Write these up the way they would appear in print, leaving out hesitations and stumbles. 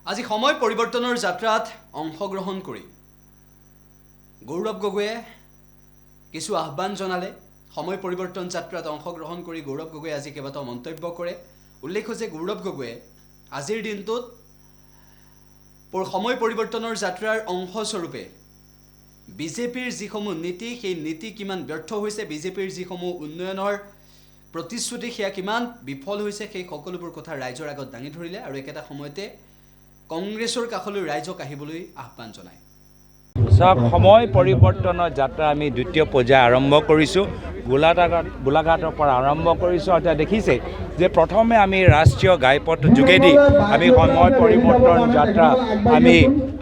আজি সময় পৰিৱৰ্তনৰ যাত্ৰাত অংশগ্ৰহণ কৰি গৌৰৱ গগৈয়ে কিছু আহ্বান জনালে। সময় পৰিৱৰ্তন যাত্ৰাত অংশগ্ৰহণ কৰি গৌৰৱ গগৈয়ে আজি কেইবাটাও মন্তব্য কৰে। উল্লেখ্য যে গৌৰৱ গগৈয়ে আজিৰ দিনটোত সময় পৰিৱৰ্তনৰ যাত্ৰাৰ অংশস্বৰূপে বিজেপিৰ যিসমূহ নীতি, সেই নীতি কিমান ব্যৰ্থ হৈছে, বিজেপিৰ যিসমূহ উন্নয়নৰ প্ৰতিশ্ৰুতি সেয়া কিমান বিফল হৈছে, সেই সকলোবোৰ কথা ৰাইজৰ আগত দাঙি ধৰিলে আৰু একেটা সময়তে কংগ্ৰেছৰ কাষলৈ ৰাইজক আহিবলৈ আহ্বান জনায়। সময় পৰিৱৰ্তনৰ যাত্ৰা আমি দ্বিতীয় পৰ্যায় আৰম্ভ কৰিছোঁ। গোলাঘাটৰ পৰা আৰম্ভ কৰিছোঁ। এতিয়া দেখিছে যে প্ৰথমে আমি ৰাষ্ট্ৰীয় ঘাইপথ যোগেদি আমি সময় পৰিৱৰ্তন যাত্ৰা আমি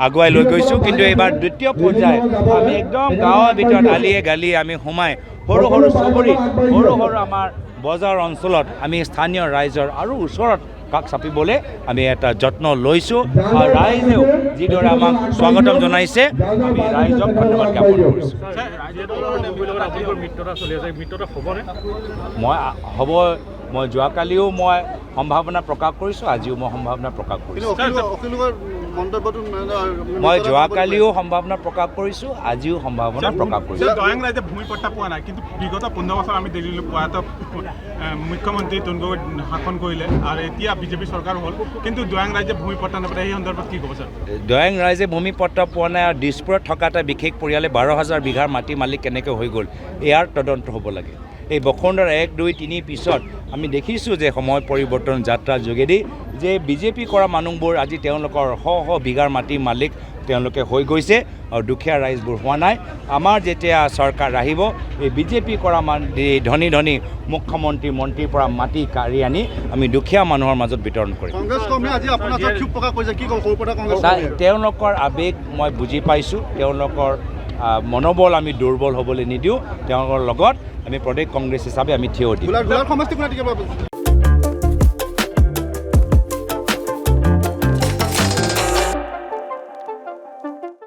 আগুৱাই লৈ গৈছোঁ, কিন্তু এইবাৰ দ্বিতীয় পৰ্যায় আমি একদম গাঁৱৰ ভিতৰত আলিয়ে গালিয়ে আমি সোমাই সৰু সৰু চুবুৰীত, সৰু সৰু আমাৰ বজাৰ অঞ্চলত আমি স্থানীয় ৰাইজৰ আৰু ওচৰত কাষ চাপিবলৈ আমি এটা যত্ন লৈছোঁ। আৰু ৰাইজেও যিদৰে আমাক স্বাগতম জনাইছে, আমি ৰাইজক ধন্যবাদ জ্ঞাপন কৰিছোঁ। মই যোৱাকালিও মই সম্ভাৱনা প্ৰকাশ কৰিছোঁ, আজিও মই সম্ভাৱনা প্ৰকাশ কৰিছোঁ। মই যোৱাকালিও সম্ভাৱনা প্ৰকাশ কৰিছোঁ, আজিও সম্ভাৱনা প্ৰকাশ কৰিছোঁ। দয়াং ৰাইজে ভূমি পট্টা পোৱা নাই, কিন্তু বিগত 15 বছৰ আমি দেখিলোঁ প্ৰয়াত মুখ্যমন্ত্ৰী তৰুণ শাসন কৰিলে আৰু এতিয়া বিজেপি চৰকাৰ হ'ল, কিন্তু দয়াং ৰাইজে ভূমি পট্টা নাপায়। এই সন্দৰ্ভত কি ক'ব ছাৰ? দয়াং ৰাইজে ভূমি পট্টা পোৱা নাই আৰু দিছপুৰত থকা এটা বিশেষ পৰিয়ালে 12,000 বিঘাৰ মাটি মালিক কেনেকৈ হৈ গ'ল, ইয়াৰ তদন্ত হ'ব লাগে। এই বসুন্ধৰা 1, 2, 3 পিছত আমি দেখিছোঁ যে সময় পৰিৱৰ্তন যাত্ৰাৰ যোগেদি যে বিজেপি কৰা মানুহবোৰ আজি তেওঁলোকৰ শ শ বিঘাৰ মাটিৰ মালিক তেওঁলোকে হৈ গৈছে আৰু দুখীয়া ৰাইজবোৰ হোৱা নাই। আমাৰ যেতিয়া চৰকাৰ আহিব, এই বিজেপি কৰা ধনী ধনী মুখ্যমন্ত্ৰী মন্ত্ৰীৰ পৰা মাটি কাঢ়ি আনি আমি দুখীয়া মানুহৰ মাজত বিতৰণ কৰিম। তেওঁলোকৰ আৱেগ মই বুজি পাইছোঁ, তেওঁলোকৰ মনোবল আমি দুৰ্বল হ'বলৈ নিদিওঁ। তেওঁলোকৰ লগত আমি প্ৰদেশ কংগ্ৰেছ হিচাপে আমি থিয় দিম।